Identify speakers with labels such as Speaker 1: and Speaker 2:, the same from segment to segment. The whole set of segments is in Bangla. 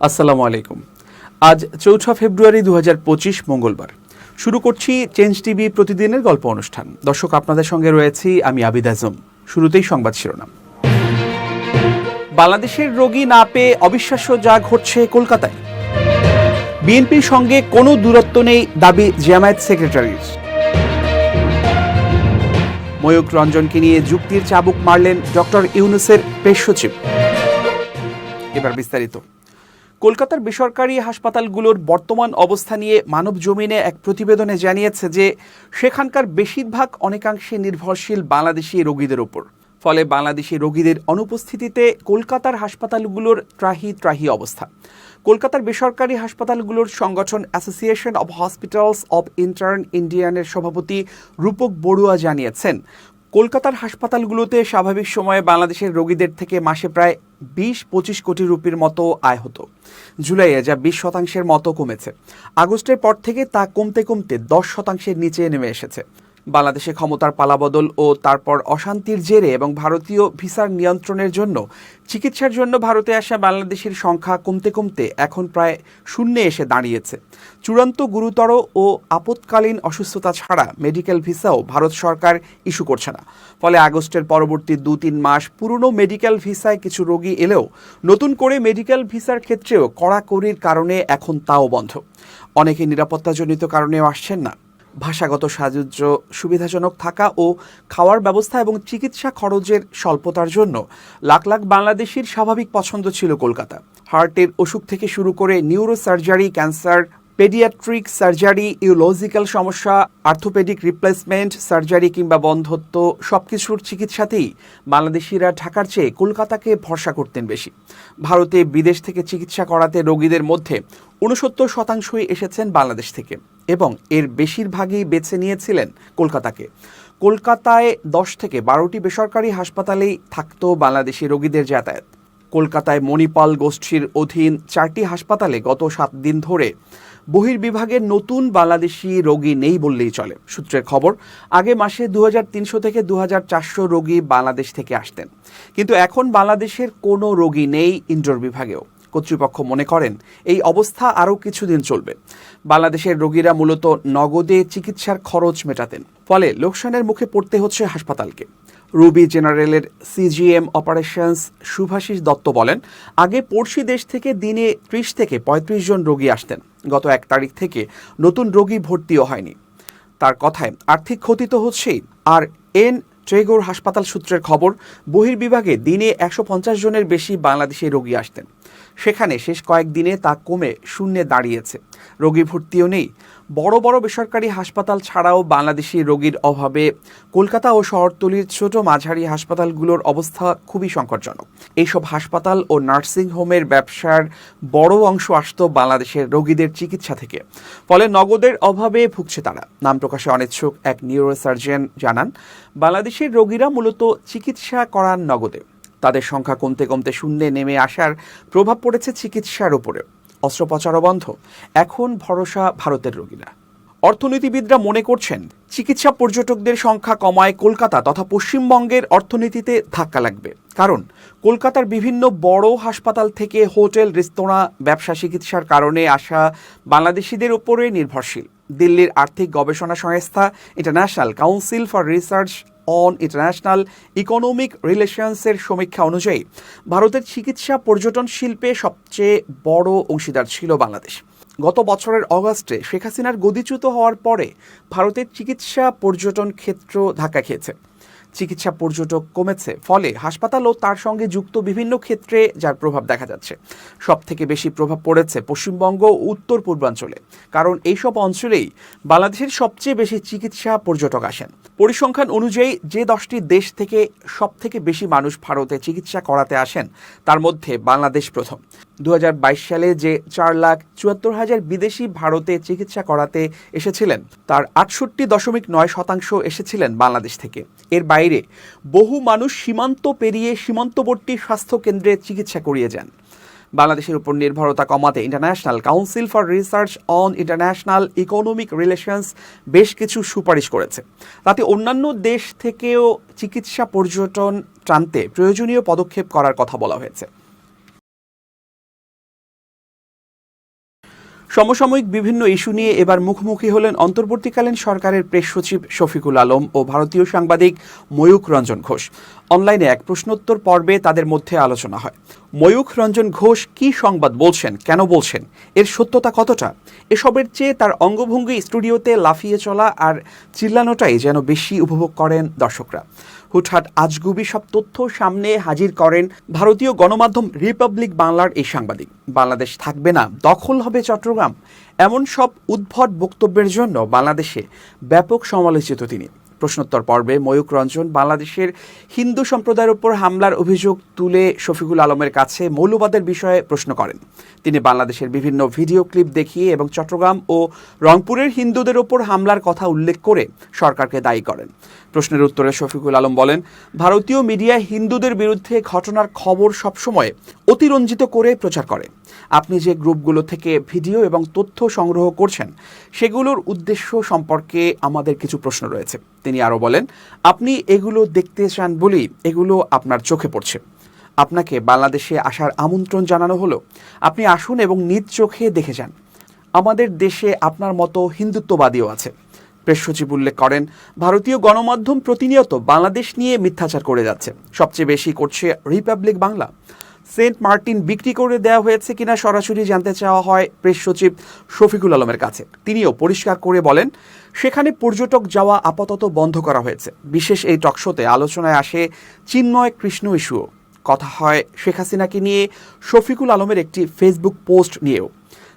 Speaker 1: আসসালামু আলাইকুম। আজ ৪ ফেব্রুয়ারি ২০২৫ মঙ্গলবার। শুরু করছি চেঞ্জ টিভি প্রতিদিনের গল্প অনুষ্ঠান। দর্শক, আপনাদের সঙ্গে রয়েছি আমি আবিদ আজম। শুরুতেই সংবাদ শিরোনাম। বাংলাদেশের রোগী না পেয়ে অবিশ্বাস্য যা ঘটছে কলকাতায়। বিএনপির সঙ্গে কোনো দূরত্ব নেই দাবি জামায়াত সেক্রেটারির। ময়ূক রঞ্জনকে নিয়ে যুক্তির চাবুক মারলেন ডক্টর ইউনূসের প্রেস সচিব। এবার বিস্তারিত। কলকাতার বেসরকারি হাসপাতালগুলোর বর্তমান অবস্থা নিয়ে মানব জমিনে এক প্রতিবেদনে জানিয়েছে যে সেখানকার বেশিরভাগ অনেকাংশে নির্ভরশীল বাংলাদেশি রোগীদের উপর। ফলে বাংলাদেশি রোগীদের অনুপস্থিতিতে কলকাতার হাসপাতালগুলোর ত্রাহি অবস্থা। কলকাতার বেসরকারি হাসপাতালগুলোর সংগঠন association of hospitals of eastern ইন্ডিয়ানের সভাপতি রূপক বড়ুয়া জানিয়েছেন, কলকাতার হাসপাতালগুলোতে স্বাভাবিক সময়ে বাংলাদেশের রোগীদের থেকে মাসে প্রায় ২০-২৫ কোটি রুপির মতো আয় হতো। জুলাইয়ে যা ২০% মতো কমেছে। আগস্টের পর থেকে তা কমতে কমতে ১০% নিচে নেমে এসেছে। বাংলাদেশে ক্ষমতার পালাবদল ও তারপর অশান্তির জেরে এবং ভারতীয় ভিসার নিয়ন্ত্রণের জন্য চিকিৎসার জন্য ভারতে আসা বাংলাদেশের সংখ্যা কমতে কমতে এখন প্রায় শূন্যে এসে দাঁড়িয়েছে। চূড়ান্ত গুরুতর ও আপৎকালীন অসুস্থতা ছাড়া মেডিকেল ভিসাও ভারত সরকার ইস্যু করছে না। ফলে আগস্টের পরবর্তী ২-৩ মাস পুরনো মেডিকেল ভিসায় কিছু রোগী এলেও নতুন করে মেডিকেল ভিসার ক্ষেত্রেও কড়াকড়ির কারণে এখন তাও বন্ধ। অনেকে নিরাপত্তাজনিত কারণেও আসছেন না। ভাষাগত সাহায্য সুবিধাজনক থাকা ও খাওয়ার ব্যবস্থা এবং চিকিৎসা খরচের স্বল্পতার জন্য লাখ লাখ বাংলাদেশির স্বাভাবিক পছন্দ ছিল কলকাতা। হার্টের অসুখ থেকে শুরু করে neuro surgery, cancer, paediatric surgery, urological সমস্যা, আর্থোপেডিক রিপ্লেসমেন্ট সার্জারি কিংবা বন্ধ্যত্ব সবকিছুর চিকিৎসাতেই বাংলাদেশিরা ঢাকার চেয়ে কলকাতাকে ভরসা করতেন বেশি। ভারতে বিদেশ থেকে চিকিৎসা করাতে রোগীদের মধ্যে ৬৯% এসেছেন বাংলাদেশ থেকে এবং এর বেশিরভাগই বেছে নিয়েছিলেন কলকাতাকে। কলকাতায় ১০ থেকে ১২টি বেসরকারি হাসপাতালেই থাকত বাংলাদেশি রোগীদের যাতায়াত। কলকাতায় মণিপাল গোষ্ঠীর অধীন ৪টি হাসপাতালে গত ৭ দিন ধরে বহির্বিভাগের নতুন বাংলাদেশি রোগী নেই বললেই চলে। সূত্রের খবর, আগে মাসে ২৩০০ থেকে ২৪০০ রোগী বাংলাদেশ থেকে আসতেন, কিন্তু এখন বাংলাদেশের কোনো রোগী নেই ইনডোর বিভাগেও। কর্তৃপক্ষ মনে করেন এই অবস্থা আরও কিছুদিন চলবে। বাংলাদেশের রোগীরা মূলত নগদে চিকিৎসার খরচ মেটাতেন, ফলে লোকসানের মুখে পড়তে হচ্ছে হাসপাতালকে। রুবি জেনারেলের সিজিএম অপারেশনস শুভাশিস দত্ত বলেন, আগে পড়শি দেশ থেকে দিনে ৩০ থেকে ৩৫ জন রোগী আসতেন। গত ১ তারিখ থেকে নতুন রোগী ভর্তিও হয়নি। তার কথায় আর্থিক ক্ষতি তো হচ্ছেই। আর এন ট্রেগোর হাসপাতাল সূত্রের খবর, বহির্বিভাগে দিনে ১৫০ জনের বেশি বাংলাদেশি রোগী আসতেন। সেখানে শেষ কয়েকদিনে তা কমে শূন্যে দাঁড়িয়েছে। রোগী ভর্তিও নেই। বড় বড় বেসরকারি হাসপাতাল ছাড়াও বাংলাদেশি রোগীর অভাবে কলকাতা ও শহরতলির ছোট মাঝারি হাসপাতালগুলোর অবস্থা খুবই সংকটজনক। এইসব হাসপাতাল ও নার্সিং হোমের ব্যবসার বড় অংশ আসত বাংলাদেশের রোগীদের চিকিৎসা থেকে। ফলে নগদের অভাবে ভুগছে তারা। নাম প্রকাশে অনিচ্ছুক এক নিউরোসার্জন জানান, বাংলাদেশের রোগীরা মূলত চিকিৎসা করান নগদে। তাদের সংখ্যা কমতে কমতে শূন্যে নেমে আসার প্রভাব পড়েছে চিকিৎসার উপরে। অস্ত্রোপচারও বন্ধ। এখন ভরসা ভারতের রোগীরা। অর্থনীতিবিদরা মনে করছেন, চিকিৎসা পর্যটকদের সংখ্যা কমায় কলকাতা তথা পশ্চিমবঙ্গের অর্থনীতিতে ধাক্কা লাগবে। কারণ কলকাতার বিভিন্ন বড় হাসপাতাল থেকে হোটেল, রেস্তোরাঁ, ব্যবসা চিকিৎসার কারণে আসা বাংলাদেশিদের উপরে নির্ভরশীল। দিল্লির আর্থিক গবেষণা সংস্থা international council for research on international economic রিলেশনসের সমীক্ষা অনুযায়ী ভারতের চিকিৎসা পর্যটন শিল্পে সবচেয়ে বড় অংশীদার ছিল বাংলাদেশ। গত বছরের অগাস্টে শেখ হাসিনার গদিচ্যুত হওয়ার পরে ভারতের চিকিৎসা পর্যটন ক্ষেত্র ধাক্কা খেয়েছে। চিকিৎসা পর্যটক কমেছে, ফলে হাসপাতাল ও তার সঙ্গে যুক্ত বিভিন্ন ক্ষেত্রে যার প্রভাব দেখা যাচ্ছে। সব থেকে বেশি প্রভাব পড়েছে পশ্চিমবঙ্গ ও উত্তর পূর্বাঞ্চলে, কারণ এইসব অঞ্চলেই বাংলাদেশের সবচেয়ে বেশি চিকিৎসা পর্যটক আসেন। পরিসংখ্যান অনুযায়ী যে 10টি দেশ থেকে সব থেকে বেশি মানুষ ভারতে চিকিৎসা করাতে আসেন, তার মধ্যে বাংলাদেশ প্রথম। ২০২২ সালে যে ৪,৭৪,০০০ বিদেশি ভারতে চিকিৎসা করাতে এসেছিলেন, তার ৬৮.৯% এসেছিলেন বাংলাদেশ থেকে। এর বাইরে বহু মানুষ সীমান্ত পেরিয়ে সীমান্তবর্তী স্বাস্থ্য কেন্দ্রে চিকিৎসা করিয়ে যান। বাংলাদেশের উপর নির্ভরতা কমাতে international council for research on international economic relations বেশ কিছু সুপারিশ করেছে। তাতে অন্যান্য দেশ থেকেও চিকিৎসা পর্যটন টানতে প্রয়োজনীয় পদক্ষেপ করার কথা বলা হয়েছে। সমসাময়িক বিভিন্ন ইস্যু নিয়ে এবার মুখোমুখি হলেন অন্তর্বর্তীকালীন সরকারের প্রেস সচিব শফিকুল আলম ও ভারতীয় সাংবাদিক ময়ূখ রঞ্জন ঘোষ। অনলাইনে এক প্রশ্নোত্তর পর্বে তাদের মধ্যে আলোচনা হয়। ময়ূখ রঞ্জন ঘোষ কী সংবাদ বলছেন, কেন বলছেন, এর সত্যতা কতটা, এসবের চেয়ে তার অঙ্গভঙ্গি, স্টুডিওতে লাফিয়ে চলা আর চিল্লানোটাই যেন বেশি উপভোগ করেন দর্শকরা। হুটহাট আজগুবি সব তথ্য সামনে হাজির করেন ভারতীয় গণমাধ্যম রিপাবলিক বাংলার এই সাংবাদিক। বাংলাদেশ থাকবে না, দখল হবে চট্টগ্রাম, এমন সব উদ্ভট বক্তব্যের জন্য বাংলাদেশে ব্যাপক সমালোচিত তিনি। প্রশ্নোত্তর পর্বে ময়ূখ রঞ্জন বাংলাদেশের হিন্দু সম্প্রদায়ের উপর হামলার অভিযোগ তুলে শফিকুল আলমের কাছে মৌলবাদের বিষয়ে প্রশ্ন করেন। তিনি বাংলাদেশের বিভিন্ন ভিডিও ক্লিপ দেখিয়ে এবং চট্টগ্রাম ও রংপুরের হিন্দুদের ওপর হামলার কথা উল্লেখ করে সরকারকে দায়ী করেন। প্রশ্নের উত্তরে শফিকুল আলম বলেন, ভারতীয় মিডিয়ায় হিন্দুদের বিরুদ্ধে ঘটনার খবর সবসময় অতিরঞ্জিত করে প্রচার করে। আপনি যে গ্রুপগুলো থেকে ভিডিও এবং তথ্য সংগ্রহ করছেন সেগুলোর উদ্দেশ্য সম্পর্কে আমাদের কিছু প্রশ্ন রয়েছে। তিনি আরও বলেন, আপনি এগুলো দেখতে চান বলেই এগুলো আপনার চোখে পড়ছে। আপনাকে বাংলাদেশে আসার আমন্ত্রণ জানানো হলো, আপনি আসুন এবং নিজ চোখে দেখে যান। আমাদের দেশে আপনার মতো হিন্দুত্ববাদীও আছে। প্রেস সচিব উল্লেখ করেন, ভারতীয় গণমাধ্যম প্রতিনিয়ত বাংলাদেশ নিয়ে মিথ্যাচার করে যাচ্ছে। সবচেয়ে বেশি করছে রিপাবলিক বাংলা। সেন্ট মার্টিন বিক্রি করে দেওয়া হয়েছে কিনা সরাসরি জানতে চাওয়া হয় প্রেস সচিব শফিকুল আলমের কাছে। তিনিও পরিষ্কার করে বলেন, সেখানে পর্যটক যাওয়া আপাতত বন্ধ করা হয়েছে। বিশেষ এই টকশোতে আলোচনায় আসে চিন্ময় কৃষ্ণ ইস্যুও। কথা হয় শেখ হাসিনাকে নিয়ে শফিকুল আলমের একটি ফেসবুক পোস্ট নিয়েও।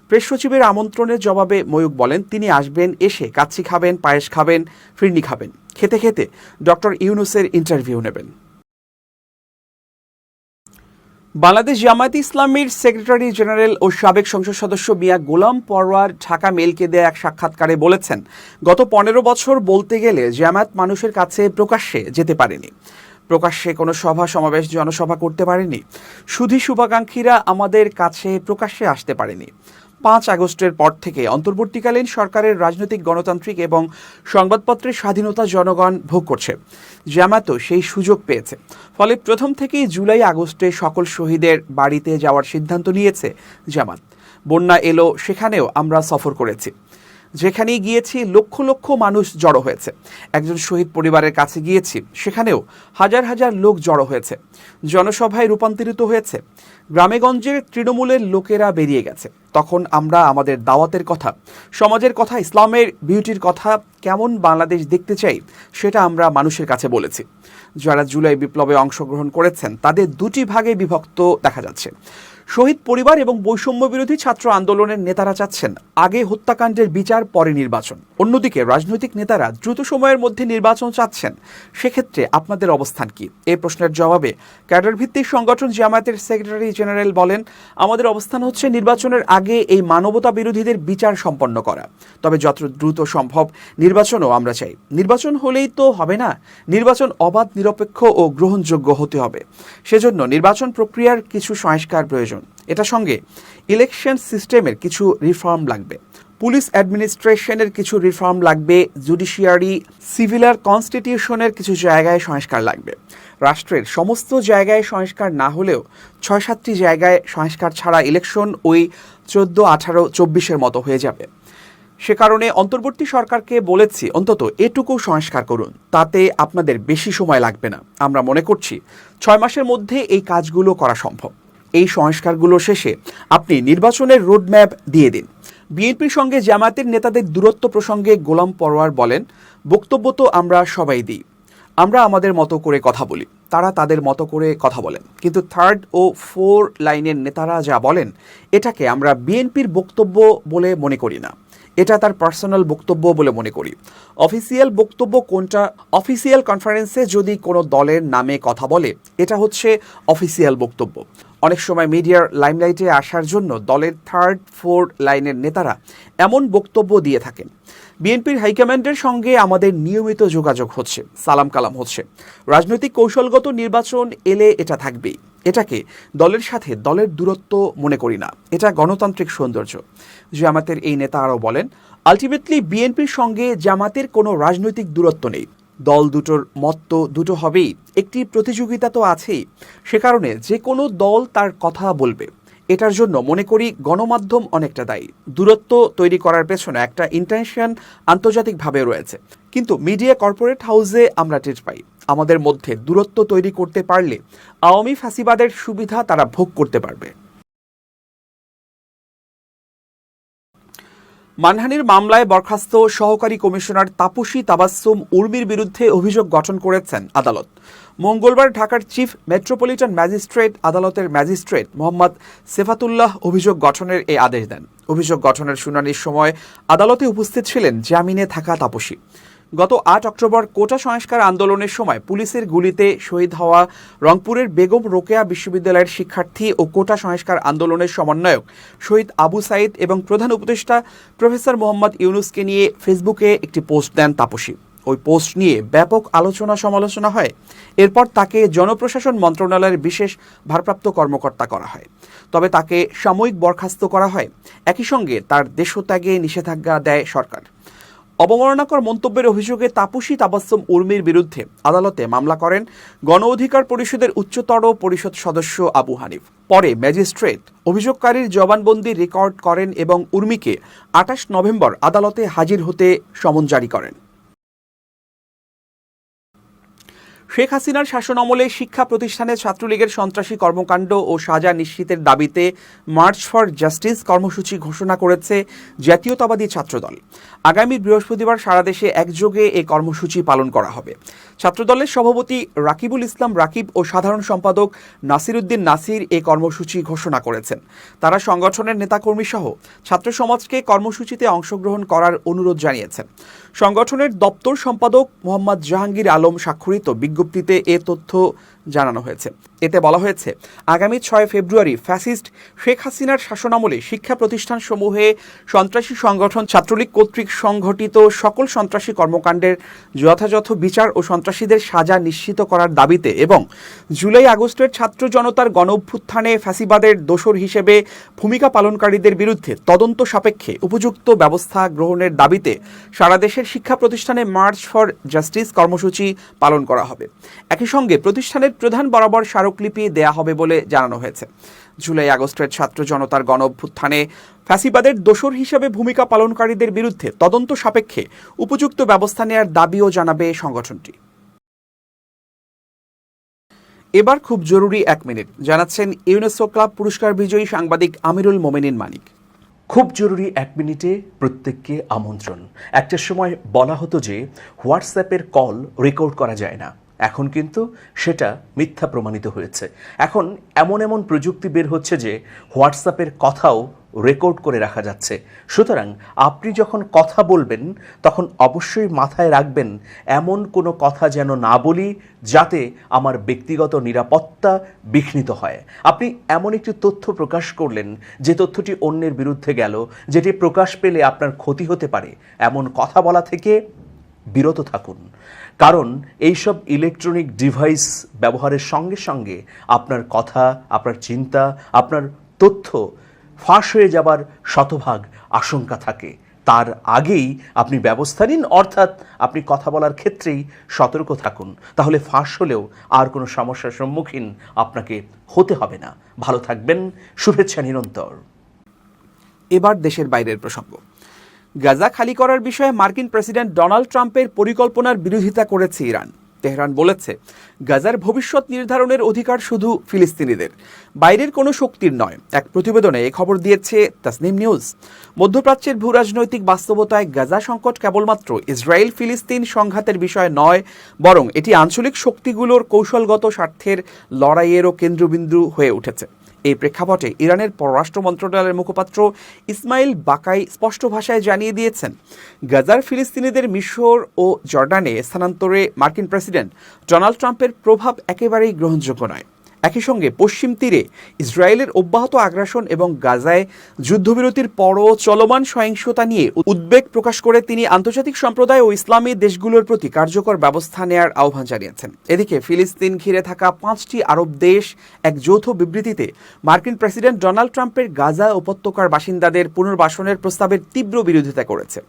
Speaker 1: প্রেস সচিবের আমন্ত্রণের জবাবে ময়ূখ বলেন, তিনি আসবেন, এসে কাচ্চি খাবেন, পায়েস খাবেন, ফিরনি খাবেন, খেতে খেতে ডক্টর ইউনূসের ইন্টারভিউ নেবেন। বাংলাদেশ জামায়াতে ইসলামীর সেক্রেটারি জেনারেল ও সাবেক সংসদ সদস্য মিয়া গোলাম পরওয়ার ঢাকা মেইলকে দেয়া এক সাক্ষাৎকারে বলেছেন, গত 15 বছর বলতে গেলে জামায়াত মানুষের কাছে প্রকাশ্যে যেতে পারেনি, প্রকাশ্যে কোনো সভা সমাবেশ জনসভা করতে পারেনি, শুধু শুভাকাঙ্ক্ষীরা আমাদের কাছে প্রকাশ্যে আসতে পারেনি। 5 আগস্টের পর থেকে অন্তর্বর্তীকালীন সরকারের রাজনৈতিক, গণতান্ত্রিক এবং সংবাদপত্রের স্বাধীনতা জনগণ ভোগ করছে। জামায়াতও সেই সুযোগ পেয়েছে। ফলে প্রথম থেকেই জুলাই আগস্টে সকল শহীদের বাড়িতে যাওয়ার সিদ্ধান্ত নিয়েছে জামাত। বন্যা এলো, সেখানেও আমরা সফর করেছি। যেখানেই গিয়েছি লক্ষ লক্ষ মানুষ জড়ো হয়েছে। একজন শহীদ পরিবারের কাছে গিয়েছি, সেখানেও হাজার হাজার লোক জড়ো হয়েছে। জনসভায় রূপান্তরিত হয়েছে। গ্রামেগঞ্জের তৃণমূলের লোকেরা বেরিয়ে গেছে। তখন আমরা আমাদের দাওয়াতের কথা, সমাজের কথা, ইসলামের বিউটির কথা, কেমন বাংলাদেশ দেখতে চাই সেটা আমরা মানুষের কাছে বলেছি। যারা জুলাই বিপ্লবে অংশগ্রহণ করেছেন তাদের দুটি ভাগে বিভক্ত দেখা যাচ্ছে। শহীদ পরিবার এবং বৈষম্য বিরোধী ছাত্র আন্দোলনের নেতারা চাচ্ছেন আগে হত্যাকাণ্ডের বিচার, পরে নির্বাচন। অন্যদিকে রাজনৈতিক নেতারা দ্রুত সময়ের মধ্যে নির্বাচন চাচ্ছেন। সেক্ষেত্রে আপনাদের অবস্থান কি? এই প্রশ্নের জবাবে ক্যাডার ভিত্তিক সংগঠন জামায়াতের সেক্রেটারি জেনারেল বলেন, আমাদের অবস্থান হচ্ছে নির্বাচনের আগে এই মানবতা বিরোধীদের বিচার সম্পন্ন করা। তবে যত দ্রুত সম্ভব নির্বাচনও আমরা চাই। নির্বাচন হলেই তো হবে না, নির্বাচন অবাধ, নিরপেক্ষ ও গ্রহণযোগ্য হতে হবে। সেজন্য নির্বাচন প্রক্রিয়ার কিছু সংস্কার প্রয়োজন। এটার সঙ্গে ইলেকশন সিস্টেমের কিছু রিফর্ম লাগবে, পুলিশ অ্যাডমিনিস্ট্রেশনের কিছু রিফর্ম লাগবে, জুডিশিয়ারি, সিভিলার কনস্টিটিউশনের কিছু জায়গায় সংস্কার লাগবে। রাষ্ট্রের সমস্ত জায়গায় সংস্কার না হলেও 6-7টি জায়গায় সংস্কার ছাড়া ইলেকশন ওই 14, 18, 24-এর মতো হয়ে যাবে। সে কারণে অন্তর্বর্তী সরকারকে বলেছি, অন্তত এটুকু সংস্কার করুন, তাতে আপনাদের বেশি সময় লাগবে না। আমরা মনে করছি 6 মাসের মধ্যে এই কাজগুলো করা সম্ভব। এই সংস্কারগুলো শেষে আপনি নির্বাচনের রোডম্যাপ দিয়ে দিন। বিএনপির সঙ্গে জামায়াতের নেতাদের দূরত্ব প্রসঙ্গে গোলাম পরওয়ার বলেন, বক্তব্য তো আমরা সবাই দিই, আমরা আমাদের মতো করে কথা বলি, তারা তাদের মতো করে কথা বলেন, কিন্তু 3rd ও 4 লাইনের নেতারা যা বলেন এটাকে আমরা বিএনপির বক্তব্য বলে মনে করি না, এটা তার পার্সোনাল বক্তব্য বলে মনে করি। অফিসিয়াল বক্তব্য কোনটা? অফিসিয়াল কনফারেন্সে যদি কোনো দলের নামে কথা বলে এটা হচ্ছে অফিসিয়াল বক্তব্য। অনেক সময় মিডিয়ার লাইমলাইটে আসার জন্য দলের 3rd, 4 লাইনের নেতারা এমন বক্তব্য দিয়ে থাকেন। বিএনপির হাইকমান্ডের সঙ্গে আমাদের নিয়মিত যোগাযোগ হচ্ছে, সালাম কালাম হচ্ছে। রাজনৈতিক কৌশলগত নির্বাচন এলে এটা থাকবেই। এটাকে দলের সাথে দলের দূরত্ব মনে করি না, এটা গণতান্ত্রিক সৌন্দর্য। জামাতের এই নেতা আরও বলেন, আলটিমেটলি বিএনপির সঙ্গে জামাতের কোনো রাজনৈতিক দূরত্ব নেই। দল দুটোর মত তো দুটো হবেই, একটি প্রতিযোগিতা তো আছেই। সে কারণে যে কোনো দল তার কথা বলবে। এটার জন্য মনে করি গণমাধ্যম অনেকটা দায়ী। দূরত্ব তৈরি করার পেছনে একটা ইন্টেনশন আন্তর্জাতিকভাবে রয়েছে, কিন্তু মিডিয়া কর্পোরেট হাউসে আমরা টের পাই আমাদের মধ্যে দূরত্ব তৈরি করতে পারলে আওয়ামী ফ্যাসিবাদের সুবিধা তারা ভোগ করতে পারবে। মানহানির মামলায় বরখাস্ত সহকারী কমিশনার তাপসী তাবাসসুম উর্মির বিরুদ্ধে অভিযোগ গঠন করেছেন আদালত। মঙ্গলবার ঢাকার চিফ মেট্রোপলিটন ম্যাজিস্ট্রেট আদালতের ম্যাজিস্ট্রেট মোহাম্মদ সেফাতুল্লাহ অভিযোগ গঠনের এই আদেশ দেন। অভিযোগ গঠনের শুনানির সময় আদালতে উপস্থিত ছিলেন জামিনে থাকা তাপসী। গত ৮ অক্টোবর কোটা সংস্কার আন্দোলনের সময় পুলিশের গুলিতে শহীদ হওয়া রংপুরের বেগম রোকেয়া বিশ্ববিদ্যালয়ের শিক্ষার্থী ও কোটা সংস্কার আন্দোলনের সমন্বয়ক শহীদ আবু সাইদ এবং প্রধান উপদেষ্টা প্রফেসর মোহাম্মদ ইউনুসকে নিয়ে ফেসবুকে একটি পোস্ট দেন তাপসী। ওই পোস্ট নিয়ে ব্যাপক আলোচনা সমালোচনা হয়। এরপর তাকে জনপ্রশাসন মন্ত্রণালয়ের বিশেষ ভারপ্রাপ্ত কর্মকর্তা করা হয়, তবে তাকে সাময়িক বরখাস্ত করা হয়। একই সঙ্গে তার দেশত্যাগে নিষেধাজ্ঞা দেয় সরকার। অবমাননাকর মন্তব্যের অভিযোগে তাপসী তাবাসসুম উর্মির বিরুদ্ধে আদালতে মামলা করেন গণ অধিকার পরিষদের উচ্চতর পরিষদ সদস্য আবু হানিফ। পরে ম্যাজিস্ট্রেট অভিযোগকারীর জবানবন্দি রেকর্ড করেন এবং উর্মিকে ২৮ নভেম্বর আদালতে হাজির হতে সমন জারি করেন। শেখ হাসিনার শাসনামলে শিক্ষা প্রতিষ্ঠানে ছাত্রলীগের সন্ত্রাসী কর্মকাণ্ড ও সাজা নিশ্চিতের দাবিতে মার্চ ফর জাস্টিস কর্মসূচি ঘোষণা করেছে জাতীয়তাবাদী ছাত্রদল। আগামী বৃহস্পতিবার সারা দেশে একযোগে এই কর্মসূচি পালন করা হবে। ছাত্রদলের সভাপতি রাকিবুল ইসলাম রাকিব ও সাধারণ সম্পাদক নাসিরউদ্দিন নাসির এই কর্মসূচি ঘোষণা করেছেন। তারা সংগঠনের নেতাকর্মী সহ ছাত্র সমাজকে কর্মসূচিতে অংশগ্রহণ করার অনুরোধ জানিয়েছেন। সংগঠনের দপ্তর সম্পাদক মোহাম্মদ জাহাঙ্গীর আলম স্বাক্ষরিত বিজ্ঞপ্তিতে এ তথ্য জানানো হয়েছে। এতে বলা হয়েছে, আগামী ৬ ফেব্রুয়ারি ফ্যাসিস্ট শেখ হাসিনার শাসনামলে শিক্ষা প্রতিষ্ঠানসমূহে সন্ত্রাসী সংগঠন ছাত্রলীগ কর্তৃক সংঘটিত সকল সন্ত্রাসী কর্মকাণ্ডের যথাযথ বিচার ও সন্ত্রাসীদের সাজা নিশ্চিত করার দাবিতে এবং জুলাই আগস্টের ছাত্র জনতার গণঅভ্যুত্থানে ফ্যাসিবাদের দোসর হিসেবে ভূমিকা পালনকারীদের বিরুদ্ধে তদন্ত সাপেক্ষে উপযুক্ত ব্যবস্থা গ্রহণের দাবিতে সারা দেশের শিক্ষা প্রতিষ্ঠানে মার্চ ফর জাস্টিস কর্মসূচি পালন করা হবে। একই সঙ্গে প্রতিষ্ঠানের প্রধান বরাবর স্মারকলিপি দেয়া হবে বলে জানানো হয়েছে। জুলাই আগস্টের ছাত্র জনতার গণঅভ্যুত্থানে ফ্যাসিবাদের দোসর হিসেবে ভূমিকা পালনকারীদের বিরুদ্ধে তদন্ত সাপেক্ষে উপযুক্ত ব্যবস্থা নেওয়ার দাবিও জানাবে সংগঠনটি। এবার খুব জরুরি ১ মিনিট, জানাচ্ছেন ইউনেস্কো ক্লাব পুরস্কার বিজয়ী সাংবাদিক আমিরুল মোমেনিন মানিক।
Speaker 2: খুব জরুরি ১ মিনিটে প্রত্যেককে আমন্ত্রণ। একটা সময় বলা হতো যে হোয়াটসঅ্যাপের কল রেকর্ড করা যায় না, এখন কিন্তু সেটা মিথ্যা প্রমাণিত হয়েছে। এখন এমন এমন প্রযুক্তি বের হচ্ছে যে হোয়াটসঅ্যাপের কথাও রেকর্ড করে রাখা যাচ্ছে। সুতরাং আপনি যখন কথা বলবেন তখন অবশ্যই মাথায় রাখবেন এমন কোনো কথা যেন না বলি যাতে আমার ব্যক্তিগত নিরাপত্তা বিঘ্নিত হয়। আপনি এমন একটি তথ্য প্রকাশ করলেন যে তথ্যটি অন্যের বিরুদ্ধে গেল, যেটি প্রকাশ পেলে আপনার ক্ষতি হতে পারে, এমন কথা বলা থেকে বিরত থাকুন। কারণ এইসব ইলেকট্রনিক ডিভাইস ব্যবহারের সঙ্গে সঙ্গে আপনার কথা, আপনার চিন্তা, আপনার তথ্য ফাঁস হয়ে যাবার শতভাগ আশঙ্কা থাকে। তার আগেই আপনি ব্যবস্থা নিন, অর্থাৎ আপনি কথা বলার ক্ষেত্রেই সতর্ক থাকুন। তাহলে ফাঁস হলেও আর কোনো সমস্যার সম্মুখীন আপনাকে হতে হবে না। ভালো থাকবেন, শুভেচ্ছা নিরন্তর।
Speaker 1: এবার দেশের বাইরের প্রসঙ্গ। গাজা খালি করার বিষয়ে মার্কিন প্রেসিডেন্ট ডোনাল্ড ট্রাম্পের পরিকল্পনার বিরোধিতা করেছে ইরান। তেহরান বলেছে, গাজার ভবিষ্যৎ নির্ধারণের অধিকার শুধু ফিলিস্তিনিদের, বাইরের কোনো শক্তির নয়। এক প্রতিবেদনে এ খবর দিয়েছে তাসনিম নিউজ। মধ্যপ্রাচ্যের ভূরাজনৈতিক বাস্তবতায় গাজা সংকট কেবলমাত্র ইসরায়েল ফিলিস্তিন সংঘাতের বিষয় নয়, বরং এটি আঞ্চলিক শক্তিগুলোর কৌশলগত স্বার্থের লড়াইয়েরও কেন্দ্রবিন্দু হয়ে উঠেছে। এই প্রেক্ষাপটে ইরানের পররাষ্ট্র মন্ত্রণালয়ের মুখপাত্র ইসমাইল বাকাই স্পষ্ট ভাষায় জানিয়ে দিয়েছেন, গাজার ফিলিস্তিনিদের মিশর ও জর্ডানে স্থানান্তরে মার্কিন প্রেসিডেন্ট ডোনাল্ড ট্রাম্পের প্রভাব একেবারেই গ্রহণযোগ্য নয়। একই সঙ্গে পশ্চিম তীরে ইসরায়েলের অব্যাহত আগ্রাসন এবং গাজায় যুদ্ধবিরতির পরও চলমান সহিংসতা নিয়ে উদ্বেগ প্রকাশ করে তিনি আন্তর্জাতিক সম্প্রদায় ও ইসলামী দেশগুলোর প্রতি কার্যকর ব্যবস্থা নেওয়ার আহ্বান জানিয়েছেন। এদিকে ফিলিস্তিন ঘিরে থাকা ৫টি আরব দেশ এক যৌথ বিবৃতিতে মার্কিন প্রেসিডেন্ট ডোনাল্ড ট্রাম্পের গাজা উপত্যকার বাসিন্দাদের পুনর্বাসনের প্রস্তাবের তীব্র বিরোধিতা করেছে।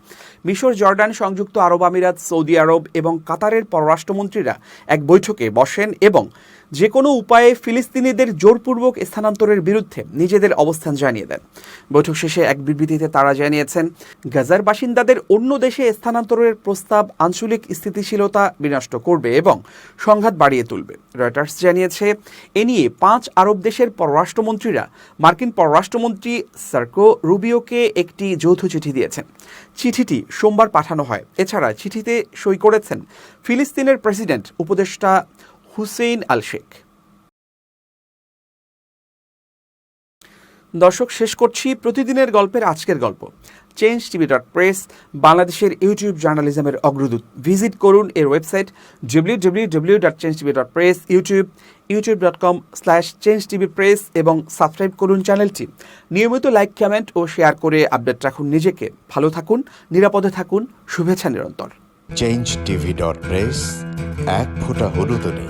Speaker 1: মিশর, জর্ডান, সংযুক্ত আরব আমিরাত, সৌদি আরব এবং কাতারের পররাষ্ট্রমন্ত্রীরা এক বৈঠকে বসেন এবং যে কোনো উপায়ে ফিলিস্তিনিদের জোরপূর্বক স্থানান্তরের বিরুদ্ধে নিজেদের অবস্থান জানিয়ে দেন। বৈঠক শেষে এক বিবৃতিতে তারা জানিয়েছেন, গাজার বাসিন্দাদের অন্য দেশে স্থানান্তরের প্রস্তাব আঞ্চলিক স্থিতিশীলতা বিনষ্ট করবে এবং সংঘাত বাড়িয়ে তুলবে। রয়টার্স জানিয়েছে, এ নিয়ে 5 আরব দেশের পররাষ্ট্রমন্ত্রীরা মার্কিন পররাষ্ট্রমন্ত্রী মার্কো রুবিওকে একটি যৌথ চিঠি দিয়েছেন। চিঠিটি সোমবার পাঠানো হয়। এছাড়া চিঠিতে সই করেছেন ফিলিস্তিনের প্রেসিডেন্ট উপদেষ্টা হুসেইন আল শেখ। দর্শক, শেষ করছি প্রতিদিনের গল্পের আজকের গল্প। change.tv.press বাংলাদেশের ইউটিউব জার্নালিজমের অগ্রদূত। ভিজিট করুন এর ওয়েবসাইট www.changetv.press, youtube.com/changetvpress এবং সাবস্ক্রাইব করুন চ্যানেলটি। নিয়মিত লাইক, কমেন্ট ও শেয়ার করে আপডেট রাখুন নিজেকে। ভালো থাকুন, নিরাপদে থাকুন, শুভেচ্ছা নিরন্তর।
Speaker 3: changetv.press, এক ফোঁটা হলুদও নেই।